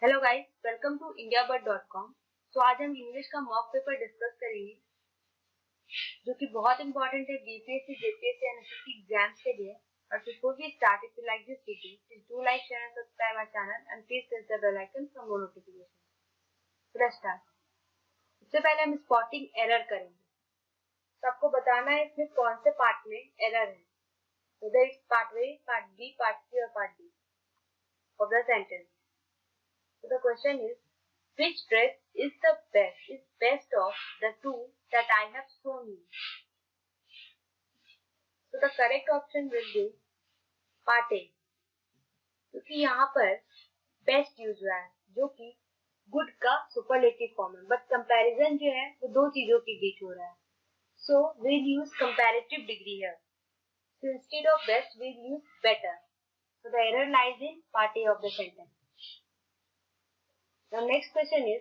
Hello guys, welcome to indiabird.com। तो आज हम इंग्लिश का मॉक पेपर डिस्कस करेंगे जो कि बहुत इंपॉर्टेंट है BPSC, JPSC and SSC exams के लिए। और before we start, if you like this video, please do like, share and subscribe our channel and please press the bell icon for more notification. Let's start. सबसे पहले हम spotting error करेंगे। तो आपको बताना है इसमें कौन से पार्ट में एरर है, whether it's part A, part B, part C or part D of the sentence. So the question is, which dress is best of the two that I have shown you? So the correct option will be part A, क्योंकि यहाँ पर best use हुआ है जो कि good का superlative form है, but comparison जो है वो दो चीजों के बीच हो रहा है। सो we'll use comparative degree here. So instead of best, we'll use better. So the error lies in part A of the sentence. The next question is,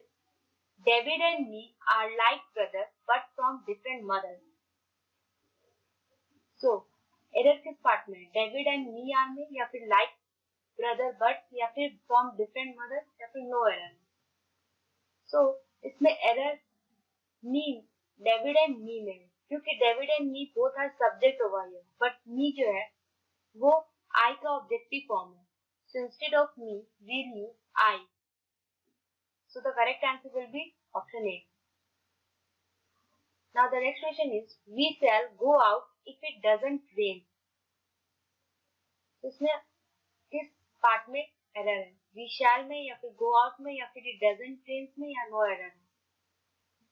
David and me are like brothers but from different mothers. So error किस part में है? David and me are में, या फिर like brother but, या फिर from different mothers, या फिर no error? So इसमें error me, David and me में है, क्योंकि David and me both are subject over here, but me जो है वो I का objective form है. So instead of me, we'll use I. So the correct answer will be option A. Now the next question is, we shall go out if it doesn't rain. इसमें किस part में error है? We shall में, या फिर go out में, या फिर it doesn't rain में, या no error है?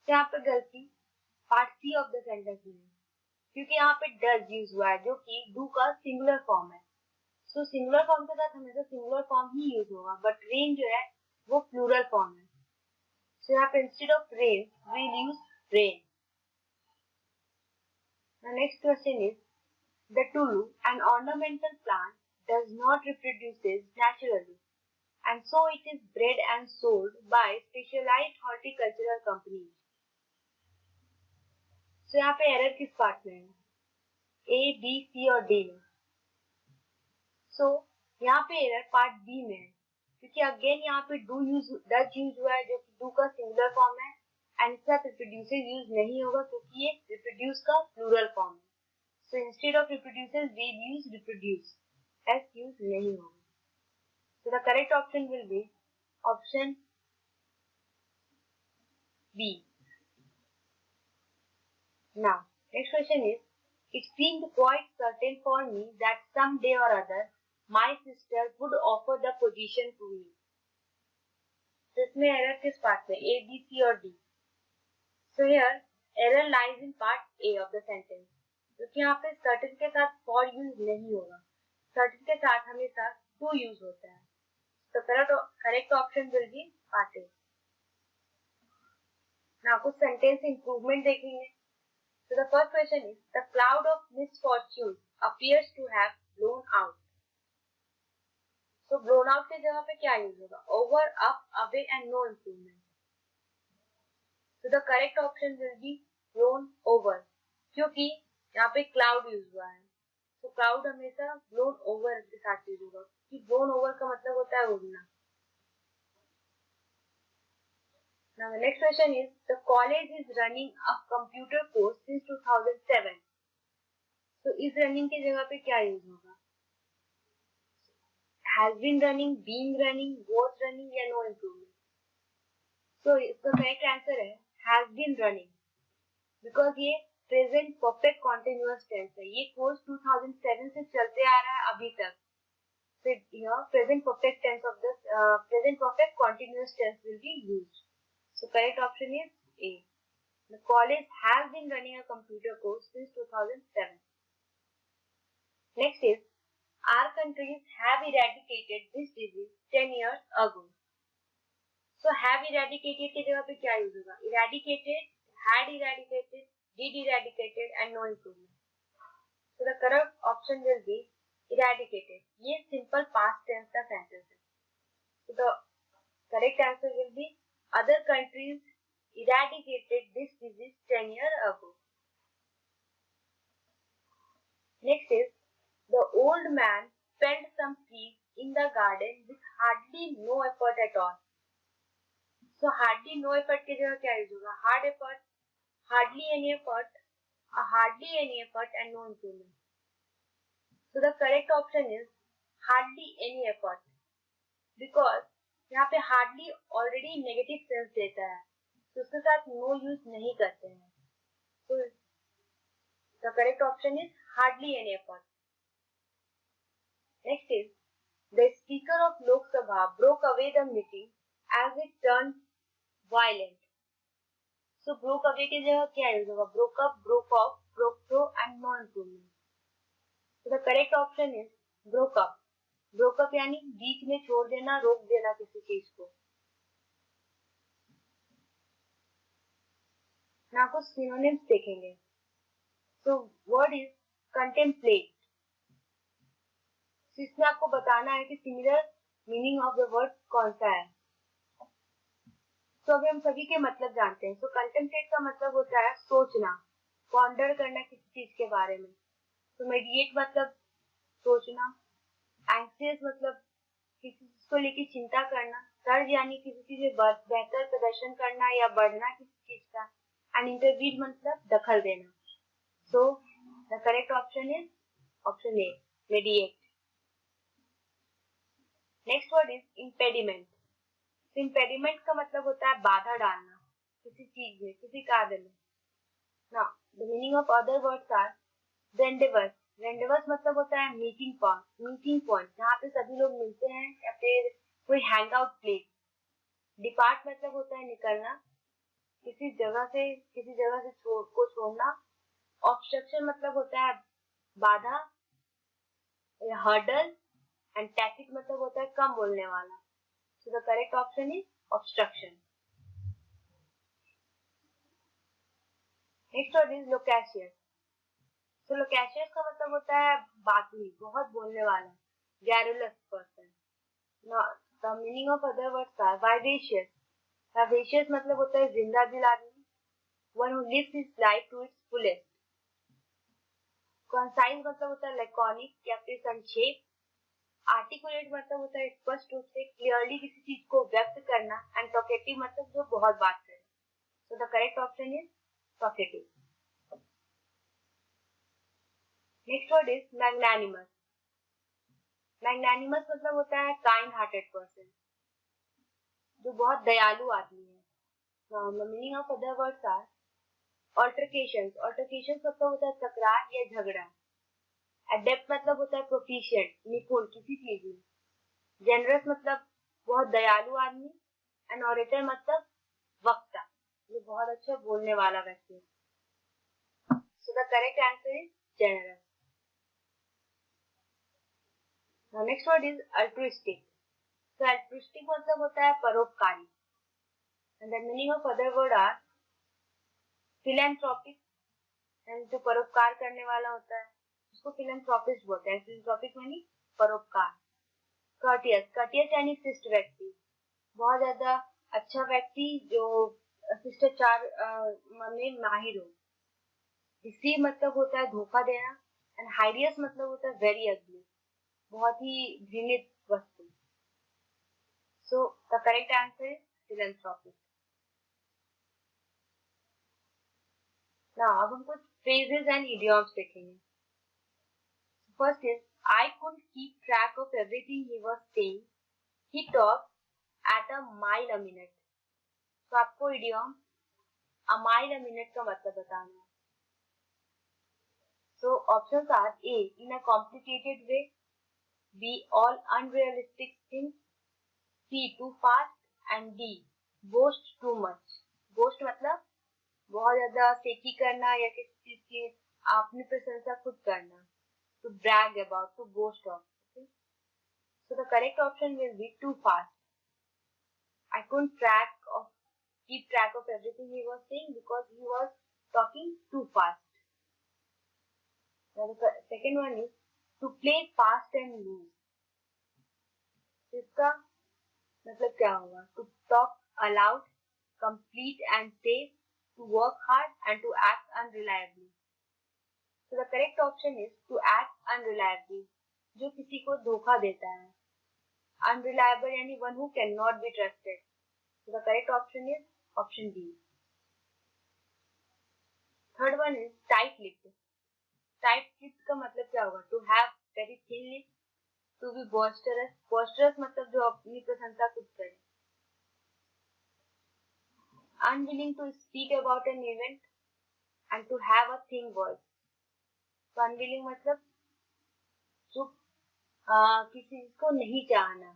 यहाँ पे गलती part C of the sentence में है, क्योंकि यहाँ पे does यूज हुआ है जो कि do का सिंगुलर फॉर्म है। सो सिंगुलर फॉर्म के साथ हमेशा सिंगुलर फॉर्म ही यूज होगा, बट रेन जो है वो प्लूरल फॉर्म है। सो यहाँ पे instead of rain we'll use rain. The next question is, the tulu, an ornamental plant, does not reproduce naturally, and so it is bred and sold by specialized horticultural companies. So यहाँ पे error किस part में है? A, B, C और D में। So यहाँ पे error part B में है, क्योंकि अगेन यहाँ पे डज यूज हुआ है जो कि डू का सिंगुलर फॉर्म है, एंड इसके साथ रिप्रोड्यूसेस यूज नहीं होगा क्योंकि ये रिप्रोड्यूस का प्लूरल फॉर्म है। So instead of reproduces, we'll use reproduce. S use नहीं होगा. So the correct option will be option B. Now, next question is, it seemed quite certain for me that someday or other my sister would offer the position to me. So इसमें error किस part में? A, B, C और D. So here error lies in part A of the sentence. क्योंकि यहाँ पे certain के साथ for use नहीं होगा, certain के साथ हमेशा to यूज होता है। तो correct option will be part A. Now कुछ sentence improvement देखेंगे। So the first question is, the cloud of misfortune appears to have blown out. So blown out के जगह पे क्या यूज होगा? Over, up, away and no improvement. So the correct option will be blown over, क्योंकि यहाँ पे cloud use हुआ है। तो क्लाउड हमेशा ब्लोन ओवर के साथ यूज होगा, कि ब्लोन ओवर का मतलब होता है उड़ना। Now the next question is, the college is running a computer course since 2007. तो इस रनिंग के जगह पे क्या यूज होगा? Has been running, being running, was running या no improvement? So इसका करेक्ट आंसर है has been running, because ये प्रेजेंट परफेक्ट कॉन्टिन्यूअस टेंस है। ये कोर्स 2007 से चलते आ रहा है अभी तक। So here present perfect tense of this present perfect continuous tense will be used. So correct option is A. The college has been running a computer course since 2007. Next is, our countries have eradicated this disease 10 years ago. So have eradicated के जगह पे क्या use होगा? Eradicated, had eradicated, did eradicated and no improvement. So the correct option will be eradicated. ये simple past tense का sentence है. So the correct answer will be, other countries eradicated this disease 10 years ago. Next is, the old man felled some trees in the garden with hardly no effort at all. So hardly no effort की जगह क्या use होगा? Hard effort, hardly any effort, hardly any effort and no improvement. So the correct option is hardly any effort because यहाँ पे hardly already negative sense देता है, तो उसके साथ no use नहीं करते हैं. So the correct option is hardly any effort. Next is the speaker of Lok Sabha broke away the meeting as it turned violent. So broke away की जगह क्या यूज होगा? Broke up, broke off, broke through and no improvement. So the correct option is broke up. Broke up यानी बीच में छोड़ देना, रोक देना किसी चीज को. ना कुछ synonyms देखेंगे. So word is contemplate. So इसमें आपको बताना है कि similar meaning of the word कौन सा है. तो अभी हम सभी के मतलब जानते हैं. तो कंटेम्पलेट का मतलब होता है सोचना, पॉन्डर करना किसी चीज के बारे में. तो मेडिएट मतलब सोचना, एंग्जियस मतलब किसी चीज को लेकर चिंता करना, सर्ज यानी किसी चीज में बेहतर प्रदर्शन करना या बढ़ना किसी चीज का, एंड इंटरवीन मतलब दखल देना. सो the correct option is option A, mediate. Next word is impediment. Impediment का मतलब होता है बाधा डालना किसी चीज में, किसी कार्य में. Now the meaning of other words are rendezvous. Rendezvous मतलब होता है मीटिंग पॉइंट जहाँ पे सभी लोग मिलते हैं या फिर कोई हैंग आउट प्लेस. डिपार्ट मतलब होता है निकलना, किसी जगह से को छोड़ना. ऑब्स्ट्रक्शन मतलब होता है बाधा या हर्डल, एंड टैक्टिक मतलब होता है कम बोलने वाला. So the correct option is obstruction. Next word is loquacious. So loquacious का मतलब होता है बातूनी, बहुत बोलने वाला, garrulous person. Now the meaning of other words are vivacious. Vivacious मतलब होता है जिंदा दिल आदमी, one who lives his life to its fullest. Concise मतलब होता है laconic या फिर संक्षेप. आर्टिकुलेट मतलब होता है स्पष्ट रूप से क्लियरली किसी चीज को व्यक्त करना, एंड टॉकेटिव मतलब जो बहुत बात करे. सो the correct option is talkative. Next word is magnanimous. Magnanimous मतलब होता है काइंड हार्टेड पर्सन, जो बहुत दयालु आदमी है. The meaning of other words are altercations. Altercations मतलब होता है तकरार या झगड़ा. एडेप्ट मतलब होता है प्रोफिशिएंट, निपुण किसी चीज में. जेनरस मतलब बहुत दयालु आदमी, एंड ऑरेटर मतलब वक्ता, जो बहुत अच्छा बोलने वाला व्यक्ति है. So the correct answer is generous. Next word is altruistic. तो अल्ट्रुइस्टिक मतलब होता है परोपकारी, and the meaning of other word are philanthropic, and जो परोपकार करने वाला होता है उसको फिलैंथ्रोपिस्ट बोलते हैं. फिलैंथ्रोपिक यानी परोपकार. कर्टियस. कर्टियस यानी शिष्ट व्यक्ति, बहुत ज्यादा अच्छा व्यक्ति जो शिष्टाचार में माहिर हो. डिसीव मतलब होता है धोखा देना, एंड हाइडियस मतलब होता है वेरी अगली, बहुत ही घृणित वस्तु. सो the correct answer is philanthropic. Now अब हम कुछ फ्रेजेस एंड इडियम्स देखेंगे. First is I couldn't keep track of everything he was saying. He talked at a mile a minute. तो आपको idiom a mile a minute का मतलब बताना है. So options are A, in a complicated way, B, all unrealistic things, C, too fast, and D, boast too much. Boast मतलब बहुत ज्यादा सेकी करना या किसी चीज की अपनी प्रशंसा खुद करना. To brag about, to boast of. Okay? So the correct option will be too fast. I couldn't keep track of everything he was saying because he was talking too fast. Now the second one is to play fast and loose. इसका मतलब क्या होगा? To talk aloud, complete and safe, to work hard and to act unreliably. So the correct option is to act unreliably, जो किसी को धोखा देता है. Unreliable यानी one who cannot be trusted. So the correct option is option D. Third one is tight-lipped. Tight-lipped का मतलब क्या होगा? To have very thin lips, to be boisterous. Boisterous मतलब जो अपनी प्रशंसा खुद करे. Unwilling to speak about an event and to have a thin voice. तो unwilling मतलब चुप, किसी को नहीं चाहना.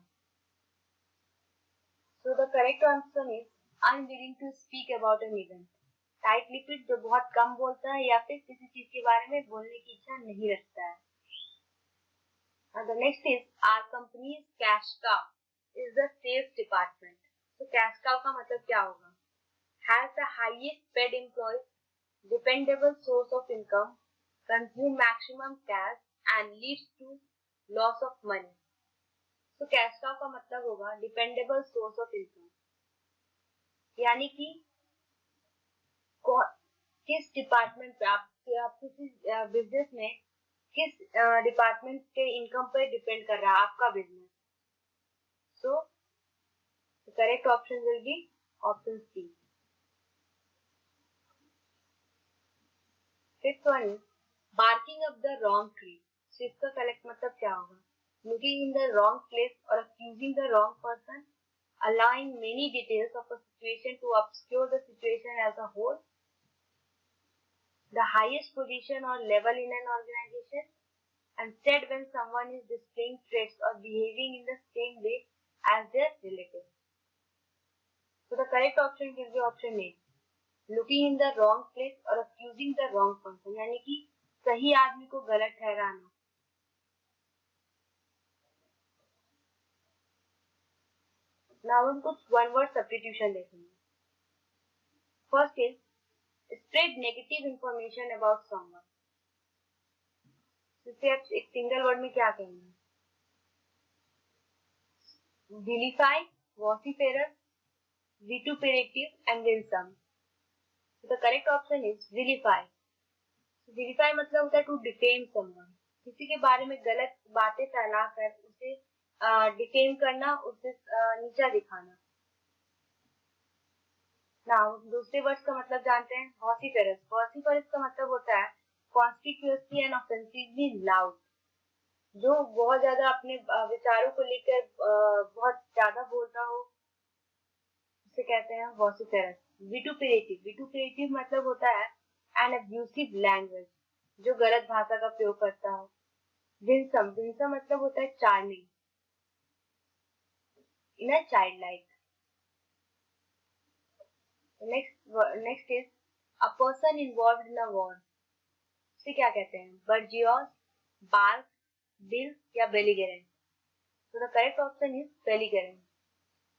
So the correct answer is unwilling to speak about an event. Tight lipid जो बहुत कम बोलता है या फिर किसी चीज के बारे में बोलने की इच्छा नहीं रखता है. And the next is our company's cash cow is the sales department. So cash cow का मतलब क्या होगा? Has the highest paid employees, dependable source of income, consume maximum cash and leads to loss of money. So cash cow का मतलब होगा dependable source of income. यानी कि किस डिपार्टमेंट पे आप किसी बिजनेस में किस डिपार्टमेंट के इनकम पे डिपेंड कर रहा है आपका business. So correct option will be option C. Fifth one is barking up the wrong tree. So इसका करेक्ट मतलब क्या होगा? Looking in the wrong place और accusing the wrong person, allowing many details of a situation to obscure the situation as a whole, the highest position or level in an organization, and said when someone is displaying traits or behaving in the same way as their relative. So the correct option will be option A. Looking in the wrong place or accusing the wrong person. यानी कि सही आदमी को गलत ठहराना. Now हम कुछ one word substitution देखेंगे. First is spread negative information about someone. इसे आप एक सिंगल वर्ड में क्या कहेंगे? vilify, vociferous, vituperative and winsome. So the correct option is vilify. So vilify मतलब होता है to defame someone. किसी के बारे में गलत बातें फैलाकर उसे डिफेम करना, उसे नीचा दिखाना. Now दूसरे वर्ड का मतलब जानते हैं. vociferous. vociferous का मतलब होता है conspicuously and offensively loud. जो बहुत ज्यादा अपने विचारों को लेकर बहुत ज्यादा बोलता हो उसे कहते हैं vociferous. vituperative. vituperative मतलब होता है an abusive language, जो गलत भाषा का प्रयोग करता हो. winsome. winsome मतलब होता है charming, in a childlike. Next is a person involved in a war. इसे क्या कहते हैं? बर्जियोस, बार्क, बिल या बेलिगरेंट. तो the correct option is belligerent.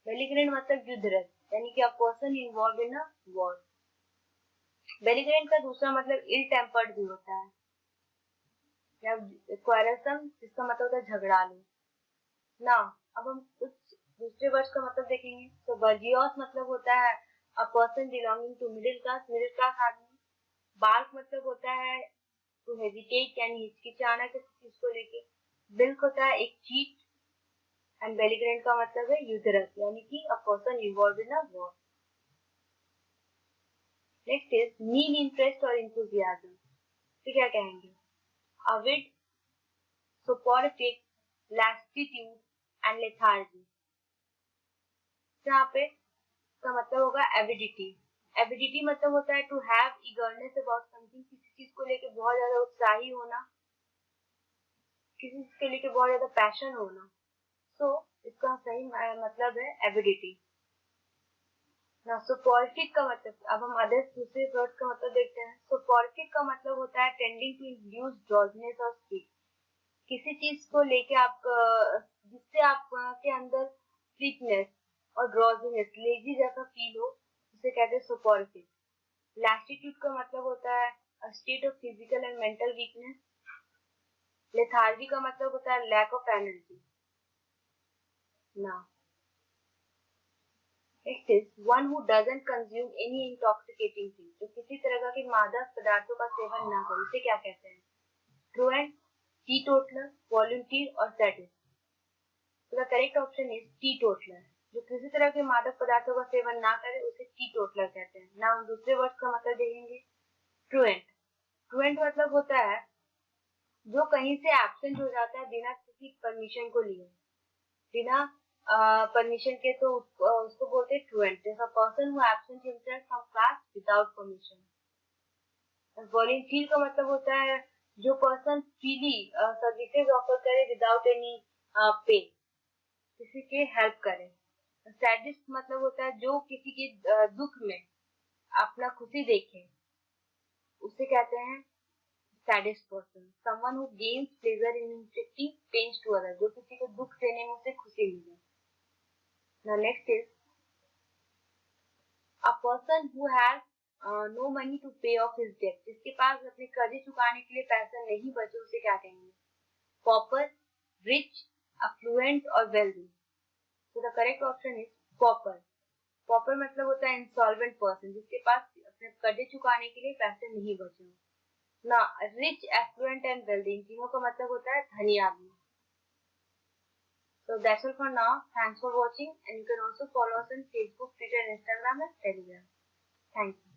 Belligerent मतलब युद्धरत, यानी कि a person involve in a war. Belligerent का दूसरा मतलब इल टेम्पर्ड भी होता है, या क्वारसम, जिसका मतलब होता है झगड़ालू. ना अब हम कुछ दूसरे वर्ड्स का मतलब देखेंगे. तो बर्जियोस मतलब होता है a person belonging to middle class आदमी. बार्क मतलब होता है टू हेजिटेट, यानी हिचकिचाना किसी चीज को लेके. बिल्क होता है एक चीट. एंड बेलिगरेंट का मतलब है युद्धरत, यानी कि a person involve in a war. Next is mean interest और इंथुजियाज्म. तो क्या कहेंगे? अविड, सोपोरिफिक, लैस्टिट्यूड एंड लेथार्जी. यहाँ पे इसका मतलब होगा एविडिटी. एविडिटी मतलब होता है to have eagerness about something, किसी चीज को लेके बहुत ज्यादा उत्साही होना, किसी चीज के लेके बहुत ज्यादा पैशन होना. सो इसका सही मतलब है एविडिटी. ना सोपोरिफिक का मतलब, अब हम अदर दूसरे वर्ड का मतलब देखते हैं. सोपोरिफिक का मतलब होता है टेंडिंग टू इंड्यूस ड्राउजीनेस और स्लीप. किसी चीज को लेके आप जिससे आप के अंदर स्लीपनेस और ड्राउजीनेस, लेजी जैसा फील हो, उसे कहते हैं सोपोरिफिक. लैस्टिट्यूड का मतलब होता है a state of physical and mental weakness. Lethargy का मतलब होता है lack of energy. Now, next is one who doesn't consume any intoxicating thing. जो किसी तरह के मादक पदार्थों का सेवन ना करे, इसे क्या कहते हैं? Truant, teetotaler, volunteer और sadist. So the correct option is teetotaler. जो किसी तरह के मादक पदार्थों का सेवन ना करे उसे टीटोटलर कहते हैं। ना हम दूसरे वर्ड का मतलब देखेंगे। ट्रुएंट। ट्रुएंट मतलब होता है जो कहीं से एब्सेंट हो जाता है बिना किसी परमिशन को लिए, बिना परमिशन के, तो उसको बोलते हैं truant. A person who absent himself from class without permission. Volunteer का मतलब होता है जो पर्सन फ्रीली सर्विसेज ऑफर करे विदाउट एनी पे, किसी के हेल्प करे। सैडिस्ट मतलब होता है जो किसी के दुख में अपना खुशी देखे, उसे कहते हैं sadist person. Someone who gains pleasure in inflicting pains to other, जो किसी को दुख देने में उसे खुशी मिले। Now next is a person who has no money to pay off his debt, जिसके पास अपने कर्जे चुकाने के लिए पैसा नहीं बचे, उसे क्या कहेंगे? पॉपर, रिच, अफ्लुएंट और wealthy. So the correct option is pauper. Pauper मतलब होता है insolvent person, जिसके पास अपने कर्जे चुकाने के लिए पैसे नहीं बचे हो। ना rich, affluent and wealthy, इन तीनों का मतलब होता है धनी आदमी। So that's all for now. Thanks for watching, and you can also follow us on Facebook, Twitter, Instagram and Telegram. Thank you.